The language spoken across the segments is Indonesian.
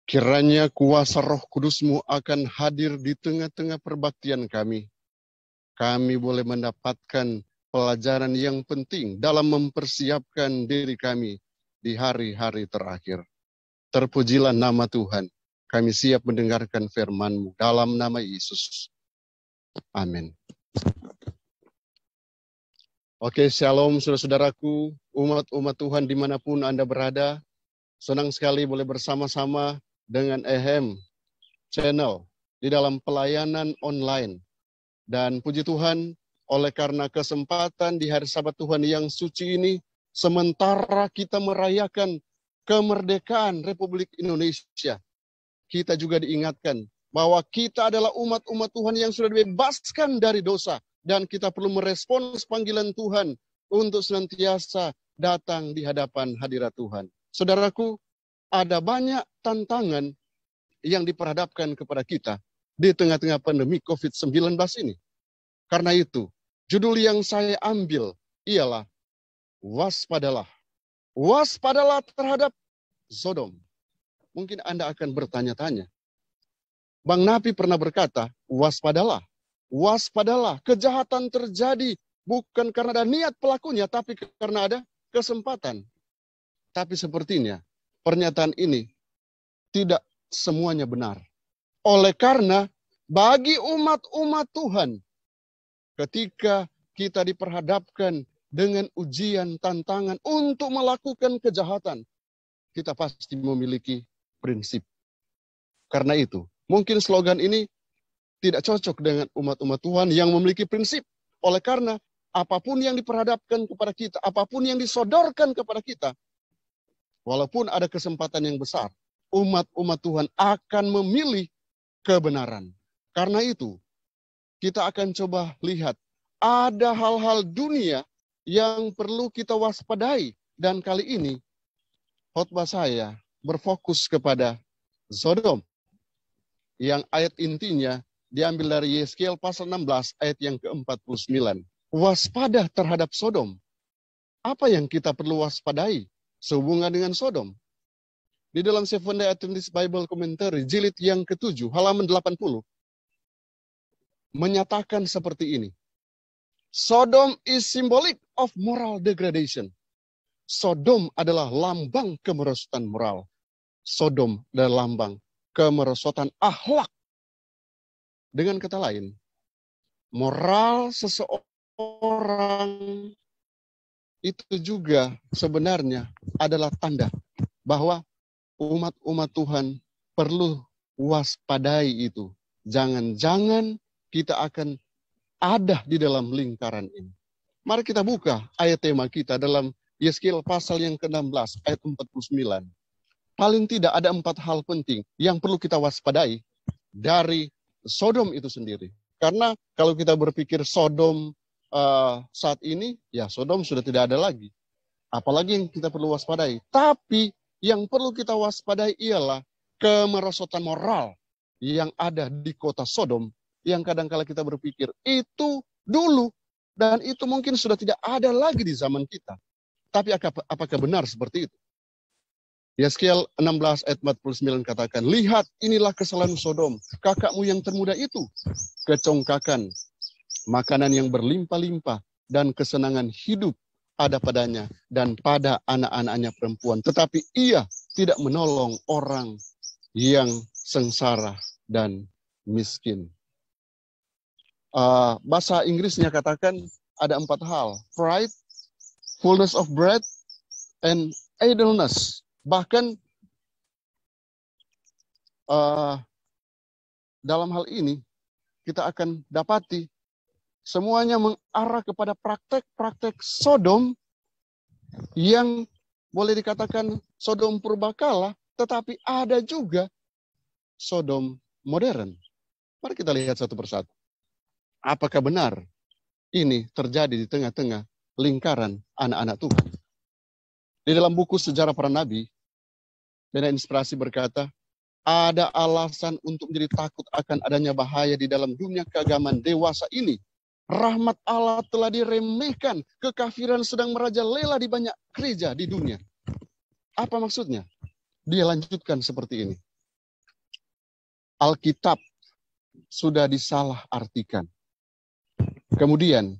Kiranya kuasa Roh Kudus-Mu akan hadir di tengah-tengah perbaktian kami. Kami boleh mendapatkan pelajaran yang penting dalam mempersiapkan diri kami di hari-hari terakhir. Terpujilah nama Tuhan. Kami siap mendengarkan firman-Mu dalam nama Yesus. Amin. Oke, shalom saudara-saudaraku, umat-umat Tuhan dimanapun Anda berada. Senang sekali boleh bersama-sama dengan EHEM Channel di dalam pelayanan online. Dan puji Tuhan, oleh karena kesempatan di hari Sabat Tuhan yang suci ini, sementara kita merayakan kemerdekaan Republik Indonesia, kita juga diingatkan bahwa kita adalah umat-umat Tuhan yang sudah dibebaskan dari dosa. Dan kita perlu merespons panggilan Tuhan untuk senantiasa datang di hadapan hadirat Tuhan. Saudaraku, ada banyak tantangan yang diperhadapkan kepada kita di tengah-tengah pandemi COVID-19 ini. Karena itu, judul yang saya ambil ialah waspadalah. Waspadalah terhadap Sodom. Mungkin Anda akan bertanya-tanya. Bang Napi pernah berkata, waspadalah. Waspadalah, kejahatan terjadi bukan karena ada niat pelakunya, tapi karena ada kesempatan. Tapi sepertinya pernyataan ini tidak semuanya benar. Oleh karena bagi umat-umat Tuhan, ketika kita diperhadapkan dengan ujian, tantangan untuk melakukan kejahatan, kita pasti memiliki prinsip. Karena itu, mungkin slogan ini tidak cocok dengan umat-umat Tuhan yang memiliki prinsip. Oleh karena apapun yang diperhadapkan kepada kita, apapun yang disodorkan kepada kita, walaupun ada kesempatan yang besar, umat-umat Tuhan akan memilih kebenaran. Karena itu, kita akan coba lihat, ada hal-hal dunia yang perlu kita waspadai. Dan kali ini, khotbah saya berfokus kepada Sodom. Yang ayat intinya diambil dari Yeskiel pasal 16 ayat yang ke-49. Waspada terhadap Sodom. Apa yang kita perlu waspadai sehubungan dengan Sodom? Di dalam Seventh-day Adventist Bible Commentary, jilid yang ke-7, halaman 80, menyatakan seperti ini. Sodom is symbolic of moral degradation. Sodom adalah lambang kemerosotan moral. Sodom adalah lambang kemerosotan akhlak. Dengan kata lain, moral seseorang itu juga sebenarnya adalah tanda bahwa umat-umat Tuhan perlu waspadai itu. Jangan-jangan kita akan ada di dalam lingkaran ini. Mari kita buka ayat tema kita dalam Yeskiel pasal yang ke-16 ayat 49. Paling tidak ada 4 hal penting yang perlu kita waspadai dari Sodom itu sendiri. Karena kalau kita berpikir Sodom saat ini, ya Sodom sudah tidak ada lagi. Apalagi yang kita perlu waspadai. Tapi yang perlu kita waspadai ialah kemerosotan moral yang ada di kota Sodom, yang kadang-kala kita berpikir itu dulu, dan itu mungkin sudah tidak ada lagi di zaman kita. Tapi apakah benar seperti itu? Yeskiel 16 ayat 49 katakan, lihat inilah kesalahan Sodom, kakakmu yang termuda itu, kecongkakan, makanan yang berlimpah-limpah, dan kesenangan hidup ada padanya, dan pada anak-anaknya perempuan. Tetapi ia tidak menolong orang yang sengsara dan miskin. Bahasa Inggrisnya katakan ada 4 hal, pride, fullness of bread, and idleness. Bahkan dalam hal ini kita akan dapati semuanya mengarah kepada praktek-praktek Sodom yang boleh dikatakan Sodom purbakala, tetapi ada juga Sodom modern. Mari kita lihat satu persatu. Apakah benar ini terjadi di tengah-tengah lingkaran anak-anak Tuhan? Di dalam buku Sejarah Para Nabi, Pena Inspirasi berkata, ada alasan untuk menjadi takut akan adanya bahaya di dalam dunia keagamaan dewasa ini. Rahmat Allah telah diremehkan, kekafiran sedang merajalela di banyak gereja di dunia. Apa maksudnya? Dia lanjutkan seperti ini. Alkitab sudah disalah artikan. Kemudian,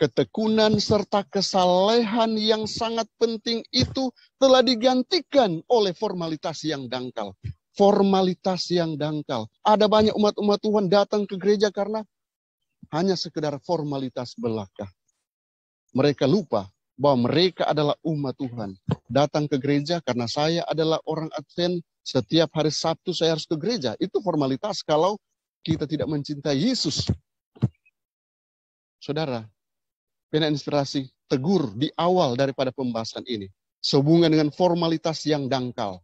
ketekunan serta kesalehan yang sangat penting itu telah digantikan oleh formalitas yang dangkal. Formalitas yang dangkal. Ada banyak umat-umat Tuhan datang ke gereja karena hanya sekedar formalitas belaka. Mereka lupa bahwa mereka adalah umat Tuhan. Datang ke gereja karena saya adalah orang Advent, setiap hari Sabtu saya harus ke gereja. Itu formalitas kalau kita tidak mencintai Yesus. Saudara, Pena Inspirasi tegur di awal daripada pembahasan ini. Sehubungan dengan formalitas yang dangkal.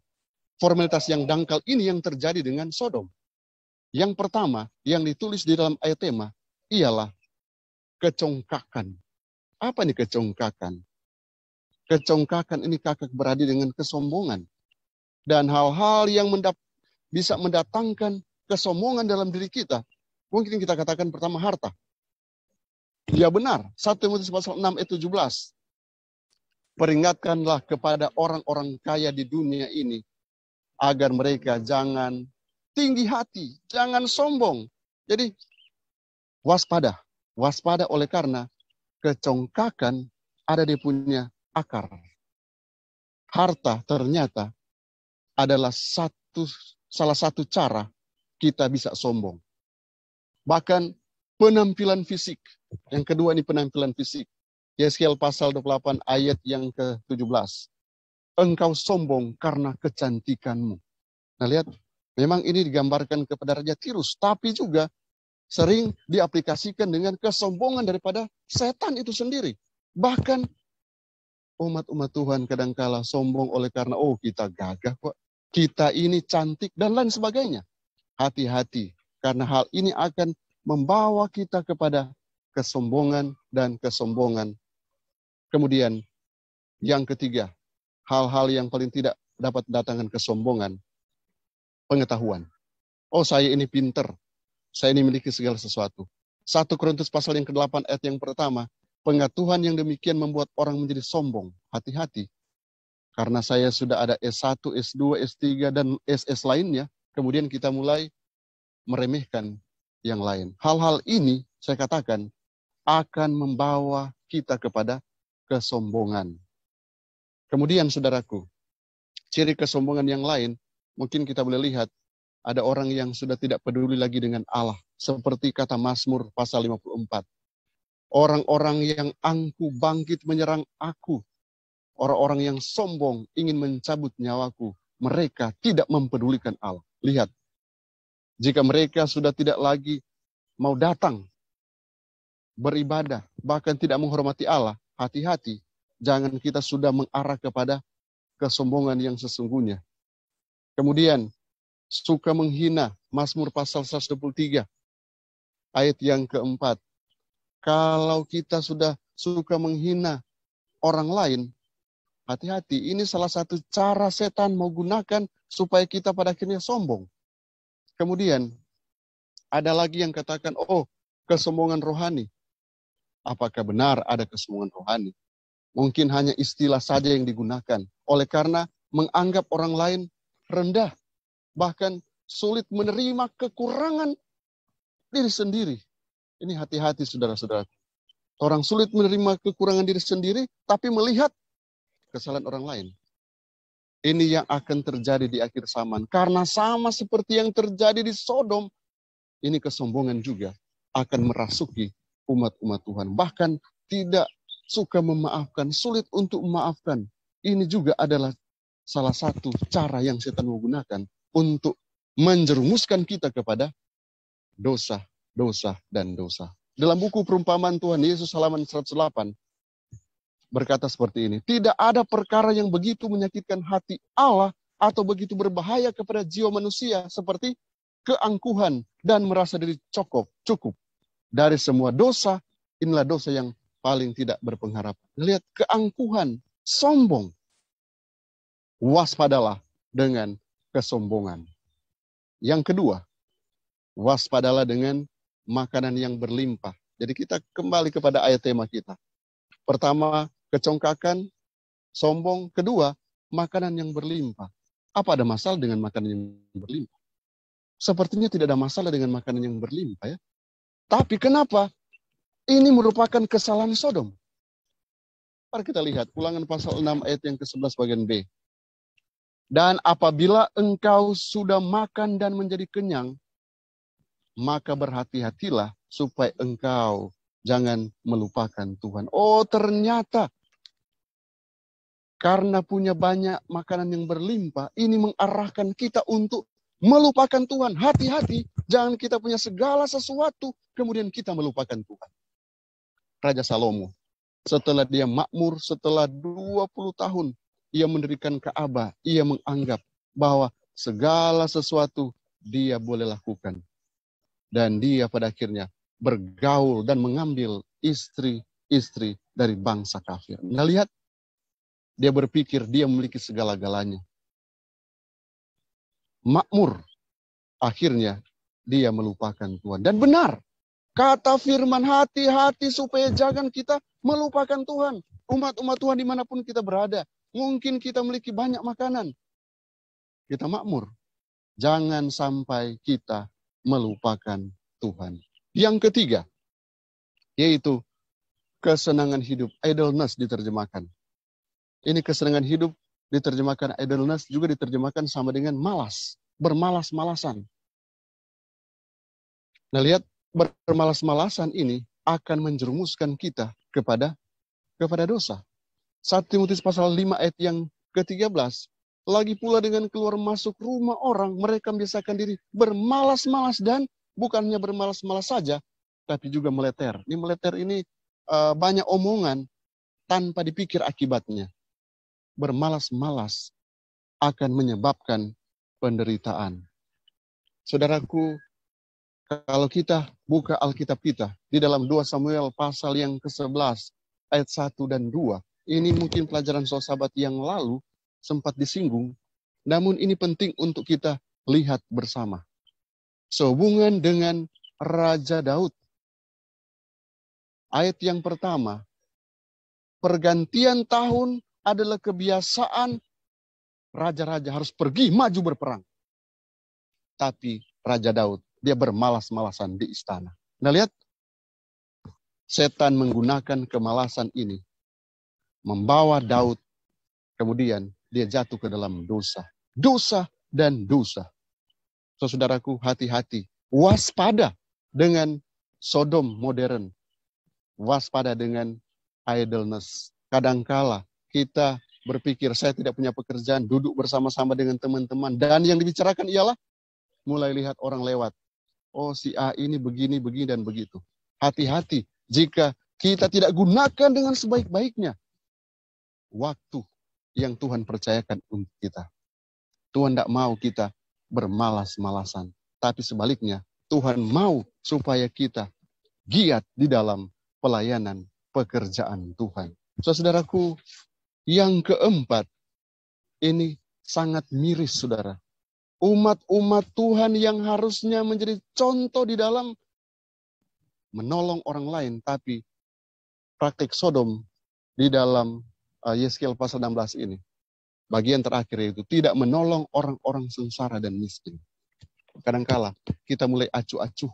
Formalitas yang dangkal ini yang terjadi dengan Sodom. Yang pertama, yang ditulis di dalam ayat tema, ialah kecongkakan. Apa nih kecongkakan? Kecongkakan ini kakak beradik dengan kesombongan. Dan hal-hal yang bisa mendatangkan kesombongan dalam diri kita. Mungkin kita katakan pertama harta. Ya benar, 1 Timotius pasal 6 ayat 17. Peringatkanlah kepada orang-orang kaya di dunia ini, agar mereka jangan tinggi hati, jangan sombong. Jadi waspada. Waspada oleh karena kecongkakan ada di punya akar. Harta ternyata adalah salah satu cara kita bisa sombong. Bahkan penampilan fisik. Yang kedua ini penampilan fisik. Yeskiel pasal 28 ayat yang ke-17. Engkau sombong karena kecantikanmu. Nah lihat, memang ini digambarkan kepada Raja Tirus. Tapi juga sering diaplikasikan dengan kesombongan daripada setan itu sendiri. Bahkan umat-umat Tuhan kadangkala sombong oleh karena, oh kita gagah kok. Kita ini cantik dan lain sebagainya. Hati-hati, karena hal ini akan membawa kita kepada kesombongan dan kesombongan. Kemudian yang ketiga, hal-hal yang paling tidak dapat mendatangkan kesombongan, pengetahuan. Oh saya ini pinter, saya ini memiliki segala sesuatu. 1 Korintus pasal yang ke-8 ayat yang pertama, pengetahuan yang demikian membuat orang menjadi sombong. Hati-hati, karena saya sudah ada S1, S2, S3, dan SS lainnya, kemudian kita mulai meremehkan yang lain. Hal-hal ini, saya katakan, akan membawa kita kepada kesombongan. Kemudian, saudaraku, ciri kesombongan yang lain, mungkin kita boleh lihat, ada orang yang sudah tidak peduli lagi dengan Allah. Seperti kata Mazmur pasal 54. Orang-orang yang angkuh bangkit menyerang aku. Orang-orang yang sombong ingin mencabut nyawaku. Mereka tidak mempedulikan Allah. Lihat, jika mereka sudah tidak lagi mau datang, beribadah, bahkan tidak menghormati Allah, hati-hati. Jangan kita sudah mengarah kepada kesombongan yang sesungguhnya. Kemudian, suka menghina, Mazmur pasal 123, ayat yang keempat. Kalau kita sudah suka menghina orang lain, hati-hati, ini salah satu cara setan mau gunakan supaya kita pada akhirnya sombong. Kemudian, ada lagi yang katakan, oh, kesombongan rohani. Apakah benar ada kesombongan rohani? Mungkin hanya istilah saja yang digunakan. Oleh karena menganggap orang lain rendah. Bahkan sulit menerima kekurangan diri sendiri. Ini hati-hati saudara-saudara. Orang sulit menerima kekurangan diri sendiri, tapi melihat kesalahan orang lain. Ini yang akan terjadi di akhir zaman. Karena sama seperti yang terjadi di Sodom, ini kesombongan juga akan merasuki umat-umat Tuhan. Bahkan tidak suka memaafkan, sulit untuk memaafkan. Ini juga adalah salah satu cara yang setan menggunakan untuk menjerumuskan kita kepada dosa, dosa, dan dosa. Dalam buku perumpamaan Tuhan Yesus halaman 108 berkata seperti ini. Tidak ada perkara yang begitu menyakitkan hati Allah atau begitu berbahaya kepada jiwa manusia seperti keangkuhan dan merasa diri cukup. Dari semua dosa, inilah dosa yang paling tidak berpengharapan. Lihat, keangkuhan, sombong. Waspadalah dengan kesombongan. Yang kedua, waspadalah dengan makanan yang berlimpah. Jadi kita kembali kepada ayat tema kita. Pertama, kecongkakan, sombong. Kedua, makanan yang berlimpah. Apa ada masalah dengan makanan yang berlimpah? sepertinya tidak ada masalah dengan makanan yang berlimpah ya. Tapi kenapa? Ini merupakan kesalahan Sodom. Mari kita lihat Ulangan pasal 6 ayat yang ke-11 bagian B. Dan apabila engkau sudah makan dan menjadi kenyang, maka berhati-hatilah supaya engkau jangan melupakan Tuhan. Oh, ternyata karena punya banyak makanan yang berlimpah, ini mengarahkan kita untuk melupakan Tuhan. Hati-hati, jangan kita punya segala sesuatu, kemudian kita melupakan Tuhan. Raja Salomo, setelah dia makmur, setelah 20 tahun, ia mendirikan Ka'bah, ia menganggap bahwa segala sesuatu dia boleh lakukan. Dan dia pada akhirnya bergaul dan mengambil istri-istri dari bangsa kafir. Nah, lihat, dia berpikir dia memiliki segala-galanya. Makmur, akhirnya dia melupakan Tuhan. Dan benar, kata firman, hati-hati supaya jangan kita melupakan Tuhan. Umat-umat Tuhan dimanapun kita berada, mungkin kita memiliki banyak makanan. Kita makmur. Jangan sampai kita melupakan Tuhan. Yang ketiga, yaitu kesenangan hidup. Idleness diterjemahkan. Ini kesenangan hidup diterjemahkan idleness, juga diterjemahkan sama dengan malas. Bermalas-malasan. Nah, lihat, bermalas-malasan ini akan menjerumuskan kita kepada dosa. 1 Timotius pasal 5 ayat yang ke-13. Lagi pula dengan keluar masuk rumah orang, mereka membiasakan diri bermalas-malas, dan bukannya bermalas-malas saja, tapi juga meleter. Ini meleter ini banyak omongan tanpa dipikir akibatnya. Bermalas-malas akan menyebabkan penderitaan. Saudaraku, kalau kita buka Alkitab kita di dalam 2 Samuel pasal yang ke-11 ayat 1 dan 2. Ini mungkin pelajaran sahabat yang lalu sempat disinggung, namun ini penting untuk kita lihat bersama. Sehubungan dengan Raja Daud. Ayat yang pertama, pergantian tahun adalah kebiasaan raja-raja harus pergi maju berperang. Tapi Raja Daud, dia bermalas-malasan di istana. Nah, lihat, setan menggunakan kemalasan ini membawa Daud, kemudian dia jatuh ke dalam dosa. Dosa dan dosa. Saudaraku, hati-hati. Waspada dengan Sodom modern. Waspada dengan idleness. Kadangkala kita berpikir, saya tidak punya pekerjaan, duduk bersama-sama dengan teman-teman. Dan yang dibicarakan ialah, mulai lihat orang lewat. Oh, si A ini begini, begini, dan begitu. Hati-hati jika kita tidak gunakan dengan sebaik-baiknya waktu yang Tuhan percayakan untuk kita. Tuhan tidak mau kita bermalas-malasan. Tapi sebaliknya, Tuhan mau supaya kita giat di dalam pelayanan pekerjaan Tuhan. Saudaraku, yang keempat, ini sangat miris, saudara. Umat-umat Tuhan yang harusnya menjadi contoh di dalam menolong orang lain, tapi praktik Sodom di dalam Yeskiel pasal 16 ini. Bagian terakhir yaitu tidak menolong orang-orang sengsara dan miskin. Kadangkala kita mulai acuh-acuh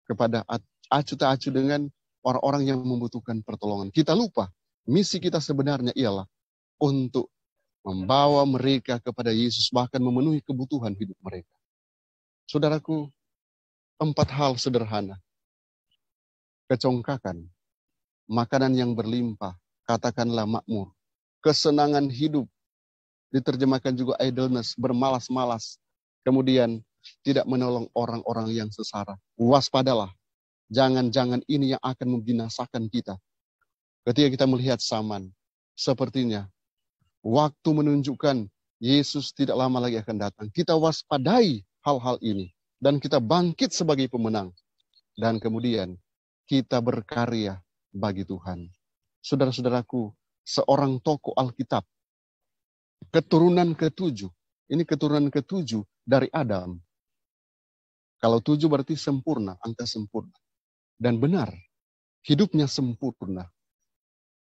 kepada acuh tak acuh dengan orang-orang yang membutuhkan pertolongan. Kita lupa misi kita sebenarnya ialah untuk membawa mereka kepada Yesus, bahkan memenuhi kebutuhan hidup mereka. Saudaraku, 4 hal sederhana. Kecongkakan, makanan yang berlimpah, katakanlah makmur. Kesenangan hidup, diterjemahkan juga idleness, bermalas-malas. Kemudian tidak menolong orang-orang yang sesara. Waspadalah, jangan-jangan ini yang akan membinasakan kita. Ketika kita melihat zaman, sepertinya waktu menunjukkan Yesus tidak lama lagi akan datang. Kita waspadai hal-hal ini. Dan kita bangkit sebagai pemenang. Dan kemudian kita berkarya bagi Tuhan. Saudara-saudaraku, seorang tokoh Alkitab, keturunan ke-7. Ini keturunan ke-7 dari Adam. Kalau 7 berarti sempurna, angka sempurna. Dan benar, hidupnya sempurna.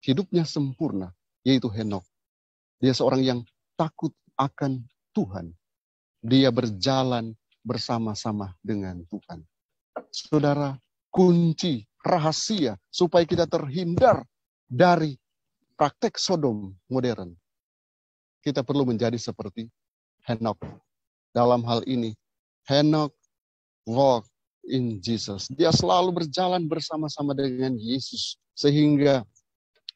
Hidupnya sempurna, yaitu Henokh. Dia seorang yang takut akan Tuhan. Dia berjalan bersama-sama dengan Tuhan. Saudara, kunci rahasia supaya kita terhindar dari praktek Sodom modern, kita perlu menjadi seperti Henok. Dalam hal ini, Henok walk in Jesus. Dia selalu berjalan bersama-sama dengan Yesus. Sehingga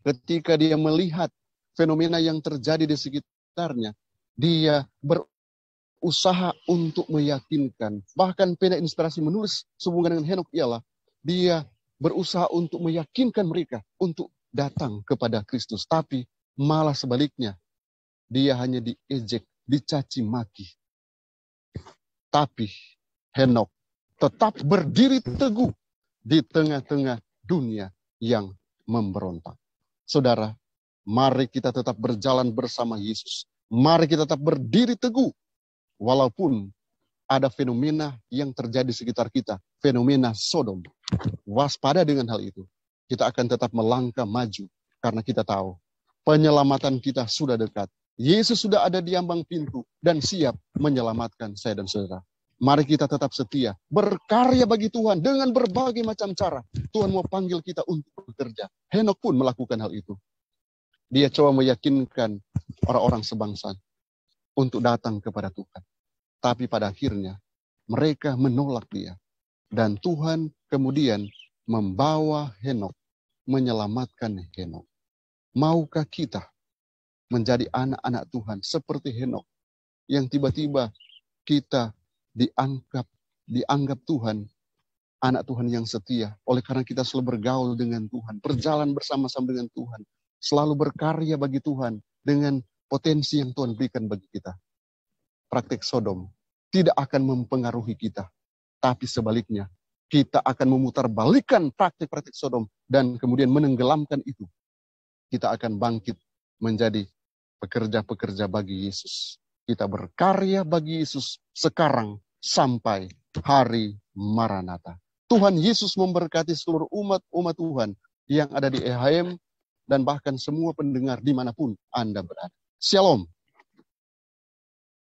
ketika dia melihat fenomena yang terjadi di sekitarnya, dia berusaha untuk meyakinkan. Bahkan pena inspirasi menulis sehubungan dengan Henok ialah dia berusaha untuk meyakinkan mereka untuk datang kepada Kristus. Tapi malah sebaliknya, dia hanya diejek, dicaci maki. Tapi Henok tetap berdiri teguh di tengah-tengah dunia yang memberontak. Saudara, mari kita tetap berjalan bersama Yesus. Mari kita tetap berdiri teguh. Walaupun ada fenomena yang terjadi di sekitar kita. Fenomena Sodom. Waspada dengan hal itu. Kita akan tetap melangkah maju. Karena kita tahu penyelamatan kita sudah dekat. Yesus sudah ada di ambang pintu dan siap menyelamatkan saya dan saudara. Mari kita tetap setia, berkarya bagi Tuhan dengan berbagai macam cara. Tuhan mau panggil kita untuk bekerja. Henok pun melakukan hal itu. Dia coba meyakinkan orang-orang sebangsa untuk datang kepada Tuhan. Tapi pada akhirnya mereka menolak dia. Dan Tuhan kemudian membawa Henok, menyelamatkan Henok. Maukah kita menjadi anak-anak Tuhan seperti Henok yang tiba-tiba kita dianggap Tuhan anak Tuhan yang setia oleh karena kita selalu bergaul dengan Tuhan, berjalan bersama-sama dengan Tuhan, selalu berkarya bagi Tuhan dengan potensi yang Tuhan berikan bagi kita. Praktik Sodom tidak akan mempengaruhi kita, tapi sebaliknya kita akan memutarbalikkan praktik-praktik Sodom dan kemudian menenggelamkan itu. Kita akan bangkit menjadi pekerja-pekerja bagi Yesus. Kita berkarya bagi Yesus sekarang sampai hari Maranatha. Tuhan Yesus memberkati seluruh umat Tuhan yang ada di EHM dan bahkan semua pendengar dimanapun Anda berada. Shalom.